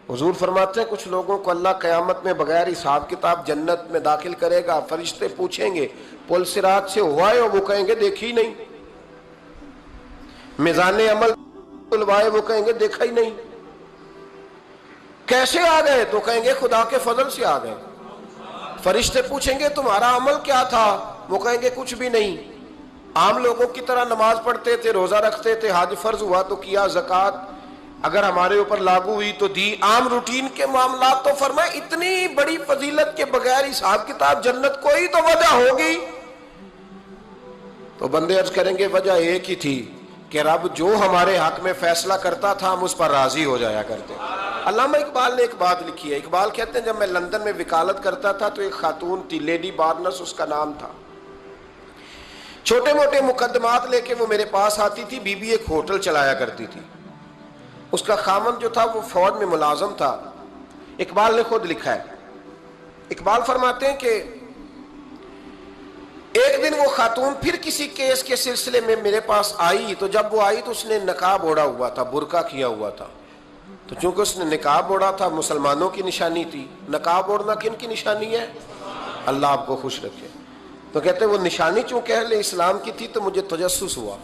حضور فرماتے ہیں کچھ لوگوں کو اللہ قیامت میں بغیر حساب کتاب جنت میں داخل کرے گا، فرشتے پوچھیں گے پل صراط سے ہوا ہے؟ وہ کہیں گے دیکھی نہیں۔ میزان عمل تلوائے؟ وہ کہیں گے دیکھا ہی نہیں۔ کیسے آ گئے؟ تو کہیں گے خدا کے فضل سے آ گئے۔ فرشتے پوچھیں گے تمہارا عمل کیا تھا؟ وہ کہیں گے کچھ بھی نہیں، عام لوگوں کی طرح نماز پڑھتے تھے، روزہ رکھتے تھے، حج فرض ہوا تو کیا، زکوٰۃ اگر ہمارے اوپر لاگو ہوئی تو دی، عام روٹین کے معاملات۔ تو فرمائے اتنی بڑی فضیلت کے بغیر حساب کتاب جنت، کوئی تو وجہ ہوگی۔ تو بندے عرض کریں گے وجہ ایک ہی تھی کہ رب جو ہمارے حق میں فیصلہ کرتا تھا ہم اس پر راضی ہو جایا کرتے۔ علامہ اقبال نے ایک بات لکھی ہے، اقبال کہتے ہیں جب میں لندن میں وکالت کرتا تھا تو ایک خاتون تھی، لیڈی بارنس اس کا نام تھا، چھوٹے موٹے مقدمات لے کے وہ میرے پاس آتی تھی۔ بی بی ایک ہوٹل چلایا کرتی تھی، اس کا خامن جو تھا وہ فوج میں ملازم تھا۔ اقبال نے خود لکھا ہے، اقبال فرماتے ہیں کہ ایک دن وہ خاتون پھر کسی کیس کے سلسلے میں میرے پاس آئی، تو جب وہ آئی تو اس نے نقاب اوڑھا ہوا تھا، برقع کیا ہوا تھا۔ تو چونکہ اس نے نقاب اوڑھا تھا مسلمانوں کی نشانی تھی، نقاب اوڑھنا کن کی نشانی ہے؟ اللہ آپ کو خوش رکھے۔ تو کہتے ہیں وہ نشانی چونکہ اہل اسلام کی تھی تو مجھے تجسس ہوا۔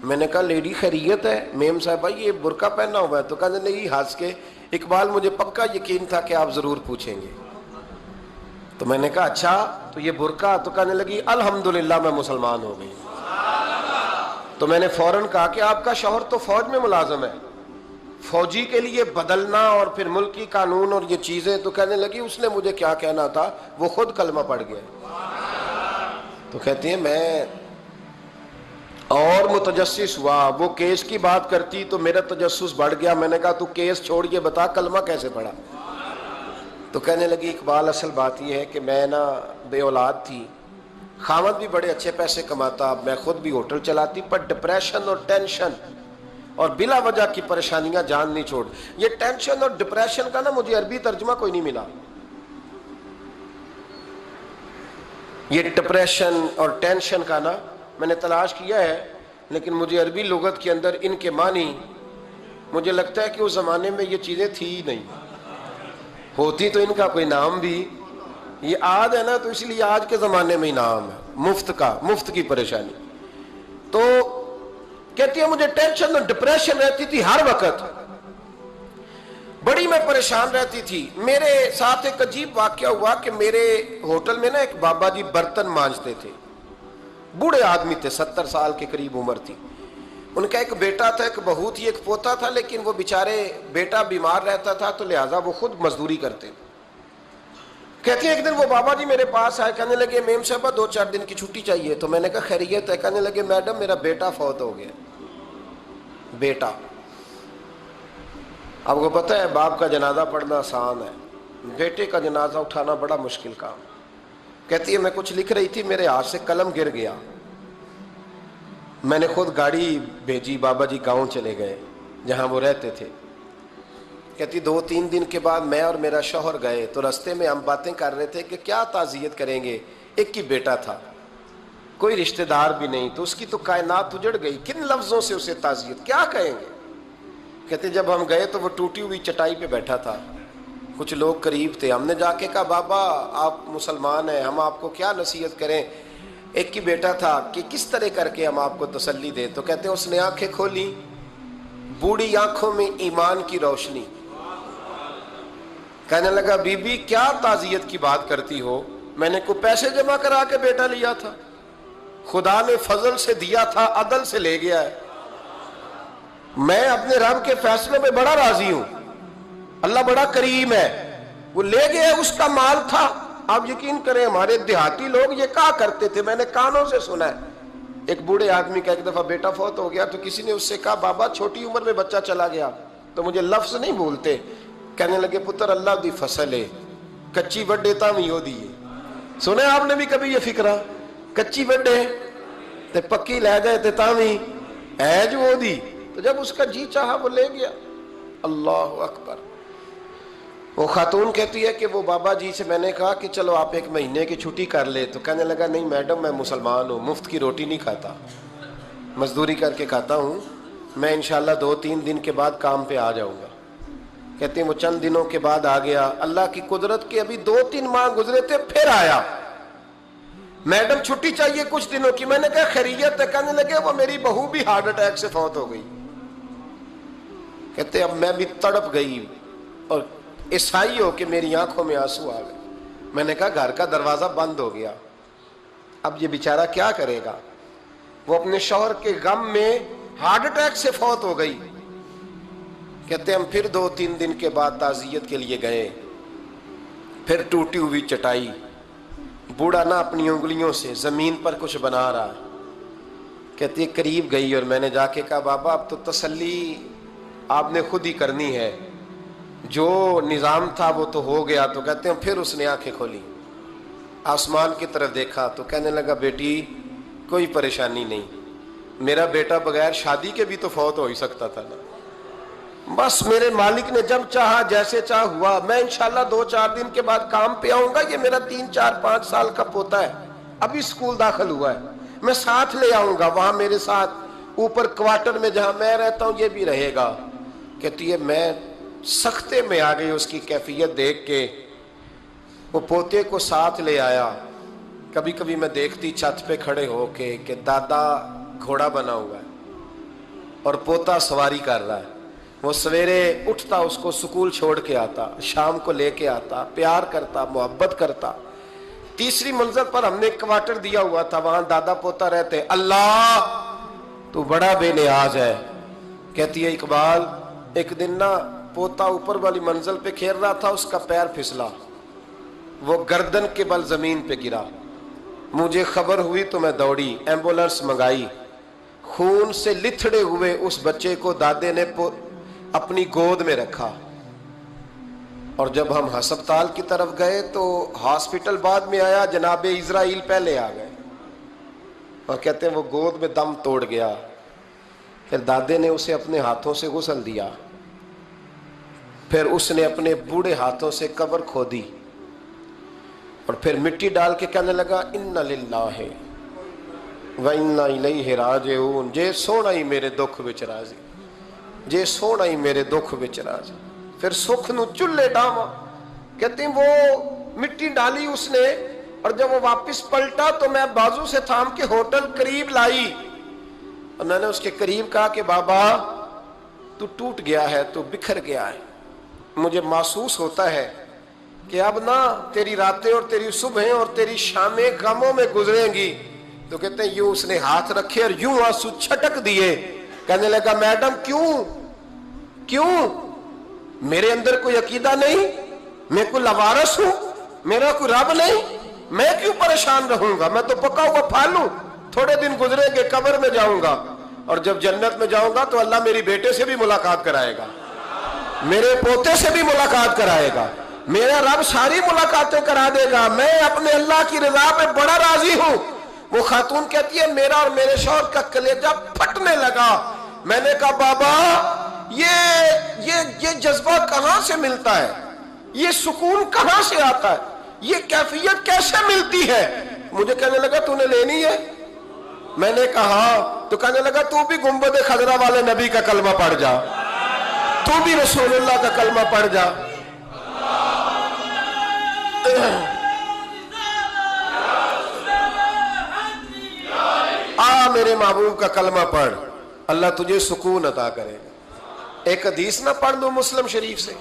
میں نے کہا لیڈی خیریت ہے؟ میم صاحبہ یہ برقع پہنا ہوا ہے؟ تو کہنے لگی ہنس کے اقبال مجھے پکا یقین تھا کہ آپ ضرور پوچھیں گے۔ تو میں نے کہا اچھا تو یہ برقع؟ تو کہنے لگی الحمدللہ میں مسلمان ہو گئی۔ تو میں نے فوراً کہا کہ آپ کا شوہر تو فوج میں ملازم ہے، فوجی کے لیے بدلنا اور پھر ملکی قانون اور یہ چیزیں۔ تو کہنے لگی اس نے مجھے کیا کہنا تھا، وہ خود کلمہ پڑھ گیا۔ تو کہتی ہیں میں اور متجسس ہوا، وہ کیس کی بات کرتی تو میرا تجسس بڑھ گیا۔ میں نے کہا تو کیس چھوڑ کے بتا کلمہ کیسے پڑھا؟ تو کہنے لگی اقبال اصل بات یہ ہے کہ میں نا بے اولاد تھی، خاوند بھی بڑے اچھے پیسے کماتا، میں خود بھی ہوٹل چلاتی، پر ڈپریشن اور ٹینشن اور بلا وجہ کی پریشانیاں جان نہیں چھوڑ۔ یہ ٹینشن اور ڈپریشن کا نا مجھے عربی ترجمہ کوئی نہیں ملا۔ یہ ڈپریشن اور ٹینشن کا نا میں نے تلاش کیا ہے، لیکن مجھے عربی لغت کے اندر ان کے معنی مجھے لگتا ہے کہ اس زمانے میں یہ چیزیں تھی ہی نہیں، ہوتی تو ان کا کوئی نام بھی، یہ آج ہے نا تو اس لیے آج کے زمانے میں ہی نام ہے مفت کا، مفت کی پریشانی۔ تو کہتی ہے مجھے ٹینشن اور ڈپریشن رہتی تھی ہر وقت، بڑی میں پریشان رہتی تھی۔ میرے ساتھ ایک عجیب واقعہ ہوا کہ میرے ہوٹل میں نا ایک بابا جی برتن مانجتے تھے، بوڑھے آدمی تھے، 70 سال کے قریب عمر تھی۔ ان کا ایک بیٹا تھا، ایک بہو تھی، ایک پوتا تھا، لیکن وہ بیچارے بیٹا بیمار رہتا تھا تو لہٰذا وہ خود مزدوری کرتے۔ کہتی ہے ایک دن وہ بابا جی میرے پاس آئے، کہنے لگے میم صاحبہ 2-4 دن کی چھٹی چاہیے۔ تو میں نے کہا خیریت ہے؟ کہنے لگے میڈم میرا بیٹا فوت ہو گیا۔ بیٹا، آپ کو پتہ ہے باپ کا جنازہ پڑھنا آسان ہے، بیٹے کا جنازہ اٹھانا بڑا مشکل کام۔ کہتی ہے میں کچھ لکھ رہی تھی، میرے ہاتھ سے قلم گر گیا، میں نے خود گاڑی بھیجی، بابا جی گاؤں چلے گئے جہاں وہ رہتے تھے۔ کہتی 2-3 دن کے بعد میں اور میرا شوہر گئے تو رستے میں ہم باتیں کر رہے تھے کہ کیا تعزیت کریں گے، ایک ہی بیٹا تھا، کوئی رشتہ دار بھی نہیں، تو اس کی تو کائنات اجڑ گئی، کن لفظوں سے اسے تعزیت کیا کہیں گے۔ کہتے جب ہم گئے تو وہ ٹوٹی ہوئی چٹائی پہ بیٹھا تھا، کچھ لوگ قریب تھے، ہم نے جا کے کہا بابا آپ مسلمان ہیں، ہم آپ کو کیا نصیحت کریں، ایک ہی بیٹا تھا، کہ کس طرح کر کے ہم آپ کو تسلی دیں۔ تو کہتے ہیں اس نے آنکھیں کھولی، بوڑھی آنکھوں میں ایمان کی روشنی، کہنے لگا بی بی کیا تعزیت کی بات کرتی ہو، میں نے کوئی پیسے جمع کرا کے بیٹا لیا تھا، خدا نے فضل سے دیا تھا، عدل سے لے گیا ہے، میں اپنے رب کے فیصلوں میں بڑا راضی ہوں، اللہ بڑا کریم ہے، وہ لے گیا، اس کا مال تھا۔ آپ یقین کریں ہمارے دیہاتی لوگ یہ کہا کرتے تھے، میں نے کانوں سے سنا ہے، ایک بوڑھے آدمی کا ایک دفعہ بیٹا فوت ہو گیا تو کسی نے اس سے کہا بابا چھوٹی عمر میں بچہ چلا گیا، تو مجھے لفظ نہیں بھولتے، کہنے لگے پتر اللہ دی فصل ہے، کچی وڈے تاں وی ہو دیئے۔ سنے آپ نے بھی کبھی یہ فکرہ، کچی وڈے تے پکی لے جائے تے تاں وی ہے جو ہو دی، تو جب اس کا جی چاہا وہ لے گیا۔ اللہ اکبر۔ وہ خاتون کہتی ہے کہ وہ بابا جی سے میں نے کہا کہ چلو آپ 1 مہینے کی چھٹی کر لے، تو کہنے لگا نہیں میڈم میں مسلمان ہوں، مفت کی روٹی نہیں کھاتا، مزدوری کر کے کھاتا ہوں، میں انشاءاللہ 2-3 دن کے بعد کام پہ آ جاؤں گا۔ کہتے ہیں وہ چند دنوں کے بعد آ گیا. اللہ کی قدرت کے ابھی 2-3 ماہ گزرے تھے پھر آیا. میڈم چھٹی چاہیے کچھ دنوں کی. میں نے کہا خیریت ہے؟ کہنے لگے وہ میری بہو بھی ہارٹ اٹیک سے فوت ہو گئی. کہتے اب میں بھی تڑپ گئی اور عیسائی ہو کہ میری آنکھوں میں آنسو آ گئے. میں نے کہا گھر کا دروازہ بند ہو گیا, اب یہ بیچارہ کیا کرے گا؟ وہ اپنے شوہر کے غم میں ہارٹ اٹیک سے فوت ہو گئی. کہتے ہم پھر 2-3 دن کے بعد تعزیت کے لیے گئے. پھر ٹوٹی ہوئی چٹائی, بوڑھا نہ اپنی انگلیوں سے زمین پر کچھ بنا رہا. کہتی قریب گئی اور میں نے جا کے کہا بابا اب تو تسلی آپ نے خود ہی کرنی ہے, جو نظام تھا وہ تو ہو گیا. تو کہتے ہیں پھر اس نے آنکھیں کھولی, آسمان کی طرف دیکھا تو کہنے لگا بیٹی کوئی پریشانی نہیں, میرا بیٹا بغیر شادی کے بھی تو فوت ہو ہی سکتا تھا نا, بس میرے مالک نے جب چاہا جیسے چاہ ہوا. میں انشاءاللہ 2-4 دن کے بعد کام پہ آؤں گا. یہ میرا 3-4-5 سال کا پوتا ہے, ابھی اسکول داخل ہوا ہے, میں ساتھ لے آؤں گا, وہاں میرے ساتھ اوپر کوارٹر میں جہاں میں رہتا ہوں یہ بھی رہے گا. کہتی ہے میں سختے میں آ گئی اس کی کیفیت دیکھ کے. وہ پوتے کو ساتھ لے آیا. کبھی کبھی میں دیکھتی چھت پہ کھڑے ہو کے کہ دادا گھوڑا بنا ہوا ہے اور پوتا سواری کر رہا ہے. وہ سویرے اٹھتا اس کو سکول چھوڑ کے آتا, شام کو لے کے آتا, پیار کرتا, محبت کرتا. تیسری منزل پر ہم نے ایک کوارٹر دیا ہوا تھا, وہاں دادا پوتا رہتے. اللہ تو بڑا بے نیاز ہے. کہتی ہے اقبال ایک دن نا پوتا اوپر والی منزل پہ کھیل رہا تھا, اس کا پیر پھسلا, وہ گردن کے بل زمین پہ گرا. مجھے خبر ہوئی تو میں دوڑی, ایمبولینس منگائی. خون سے لتھڑے ہوئے اس بچے کو دادے نے اپنی گود میں رکھا. اور جب ہم ہسپتال کی طرف گئے تو ہاسپٹل بعد میں آیا, جناب اسرائیل پہلے آ گئے اور کہتے ہیں وہ گود میں دم توڑ گیا. پھر دادے نے اسے اپنے ہاتھوں سے غسل دیا, پھر اس نے اپنے بوڑھے ہاتھوں سے قبر کھودی اور پھر مٹی ڈال کے کہنے لگا انا للہ و انا الیہ راجعون. جے سونا ہی میرے دکھ وچ راضی, جے سونا ہی میرے دکھ وچ راضی. پھر سکھ نو چلے ڈاواں. کہتے ہیں وہ مٹی ڈالی اس نے, اور جب وہ واپس پلٹا تو میں بازو سے تھام کے ہوٹل قریب لائی اور میں نے اس کے قریب کہا کہ بابا تو ٹوٹ گیا ہے, تو بکھر گیا ہے. مجھے محسوس ہوتا ہے کہ اب نہ تیری راتیں اور تیری صبحیں اور تیری شامیں غموں میں گزریں گی. تو کہتے ہیں یوں اس نے ہاتھ رکھے اور یوں آنسو چھٹک دیے. کہنے لگا میڈم کیوں میرے اندر کوئی عقیدہ نہیں, میں کوئی لوارث ہوں, میرا کوئی رب نہیں, میں کیوں پریشان رہوں گا؟ میں تو پکا ہوا پھل ہوں. تھوڑے دن گزریں گے قبر میں جاؤں گا, اور جب جنت میں جاؤں گا تو اللہ میری بیٹے سے بھی ملاقات کرائے گا, میرے پوتے سے بھی ملاقات کرائے گا, میرا رب ساری ملاقاتیں کرا دے گا. میں اپنے اللہ کی رضا پہ بڑا راضی ہوں. وہ خاتون کہتی ہے میرا اور میرے شوہر کا کلیجہ پھٹنے لگا. میں نے کہا بابا یہ جذبہ کہاں سے ملتا ہے, یہ سکون کہاں سے آتا ہے, یہ کیفیت کیسے ملتی ہے؟ مجھے کہنے لگا تو نے لینی ہے؟ میں نے کہا. تو کہنے لگا تو بھی گنبد خضرا والے نبی کا کلمہ پڑھ جا, تو بھی رسول اللہ کا کلمہ پڑھ جا. میرے محبوب کا کلمہ پڑھ, اللہ تجھے سکون عطا کرے گا. ایک حدیث نہ پڑھ لو مسلم شریف سے,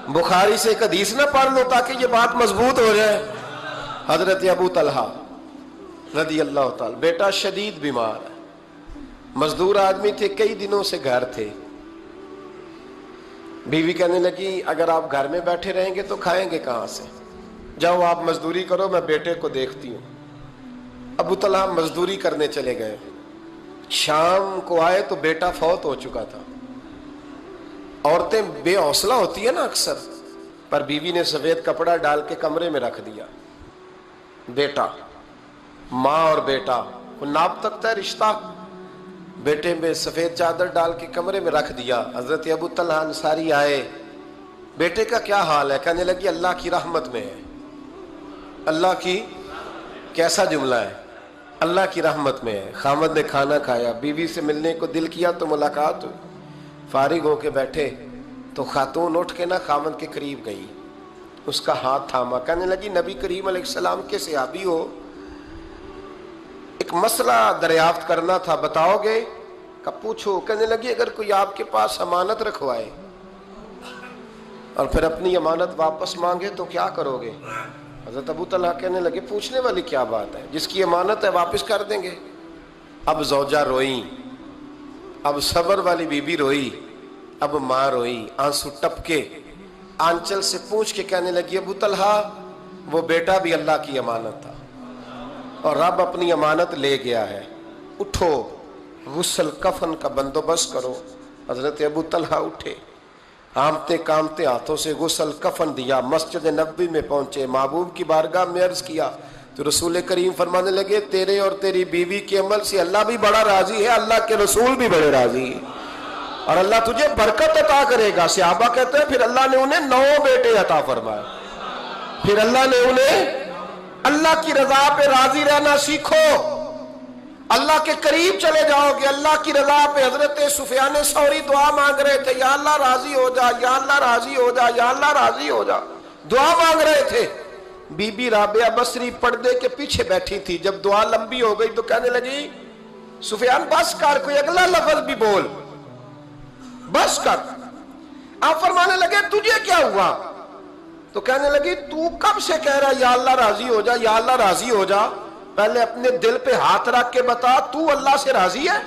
بخاری سے ایک حدیث نہ پڑھ لو تاکہ یہ بات مضبوط ہو جائے. حضرت ابو طلحہ رضی اللہ تعالی, بیٹا شدید بیمار ہے, مزدور آدمی تھے, کئی دنوں سے گھر تھے. بیوی کہنے لگی اگر آپ گھر میں بیٹھے رہیں گے تو کھائیں گے کہاں سے, جاؤ آپ مزدوری کرو, میں بیٹے کو دیکھتی ہوں. ابو طلحہ مزدوری کرنے چلے گئے. شام کو آئے تو بیٹا فوت ہو چکا تھا. عورتیں بے حوصلہ ہوتی ہے نا اکثر, پر بیوی نے سفید کپڑا ڈال کے کمرے میں رکھ دیا. بیٹا, ماں اور بیٹا کو ناپ تکتا ہے رشتہ, بیٹے میں سفید چادر ڈال کے کمرے میں رکھ دیا. حضرت ابو طلحہ انصاری آئے, بیٹے کا کیا حال ہے؟ کہنے لگی اللہ کی رحمت میں ہے. اللہ کی, کیسا جملہ ہے, اللہ کی رحمت میں ہے. خامد نے کھانا کھایا, بیوی سے ملنے کو دل کیا تو ملاقات ہوئی. فارغ ہو کے بیٹھے تو خاتون اٹھ کے نا خاوند کے قریب گئی، اس کا ہاتھ تھاما، کہنے لگی نبی کریم علیہ السلام کے صحابی ہو، ایک مسئلہ دریافت کرنا تھا، بتاؤ گے؟ کہ پوچھو۔ کہنے لگی اگر کوئی آپ کے پاس امانت رکھوائے اور پھر اپنی امانت واپس مانگے تو کیا کرو گے؟ حضرت ابو طلحہ کہنے لگے پوچھنے والی کیا بات ہے، جس کی امانت ہے واپس کر دیں گے۔ اب زوجہ روئی، اب صبر والی بی بی روئی، اب ماں روئی، آنسو ٹپکے، آنچل سے پوچھ کے کہنے لگی ابو طلحہ وہ بیٹا بھی اللہ کی امانت تھا اور رب اپنی امانت لے گیا ہے، اٹھو غسل کفن کا بندوبست کرو۔ حضرت ابو طلحہ اٹھے، کامتے کامتے ہاتھوں سے غسل کفن دیا، مسجد نبوی میں پہنچے، محبوب کی بارگاہ میں عرض کیا تو رسول کریم فرمانے لگے تیرے اور تیری بیوی کے عمل سے اللہ بھی بڑا راضی ہے، اللہ کے رسول بھی بڑے راضی ہیں اور اللہ تجھے برکت عطا کرے گا۔ صحابہ کہتے ہیں پھر اللہ نے انہیں 9 بیٹے عطا فرمائے، پھر اللہ نے انہیں اللہ کی رضا پہ راضی رہنا سیکھو، اللہ کے قریب چلے جاؤ گے اللہ کی رضا پہ۔ حضرت سفیان ثوری دعا مانگ رہے تھے، یا اللہ راضی ہو جا، یا اللہ راضی ہو جا، یا اللہ راضی ہو جا، دعا مانگ رہے تھے۔ بی بی رابعہ بصری پردے کے پیچھے بیٹھی تھی، جب دعا لمبی ہو گئی تو کہنے لگی سفیان بس کر، کوئی اگلا لفظ بھی بول، بس کر۔ آپ فرمانے لگے تجھے کیا ہوا؟ تو کہنے لگی تو کب سے کہہ رہا یا اللہ راضی ہو جا، یا اللہ راضی ہو جا، پہلے اپنے دل پہ ہاتھ رکھ کے بتا تو اللہ سے راضی ہے؟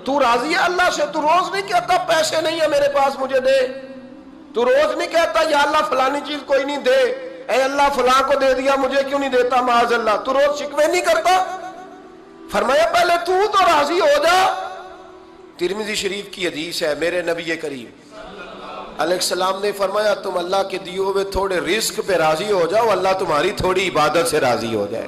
تو راضی ہے اللہ سے؟ تو روز نہیں کہتا پیسے نہیں ہے میرے پاس مجھے دے، تو روز نہیں کہتا یا اللہ فلانی چیز کوئی نہیں دے، اے اللہ فلاں کو دے دیا مجھے کیوں نہیں دیتا معاذ اللہ، تو روز شکوے نہیں کرتا؟ فرمایا پہلے تو راضی ہو جا۔ ترمذی شریف کی حدیث ہے، میرے نبی کریم علیہ السلام نے فرمایا تم اللہ کے دیے ہوئے تھوڑے رزق پہ راضی ہو جاؤ، اللہ تمہاری تھوڑی عبادت سے راضی ہو جائے۔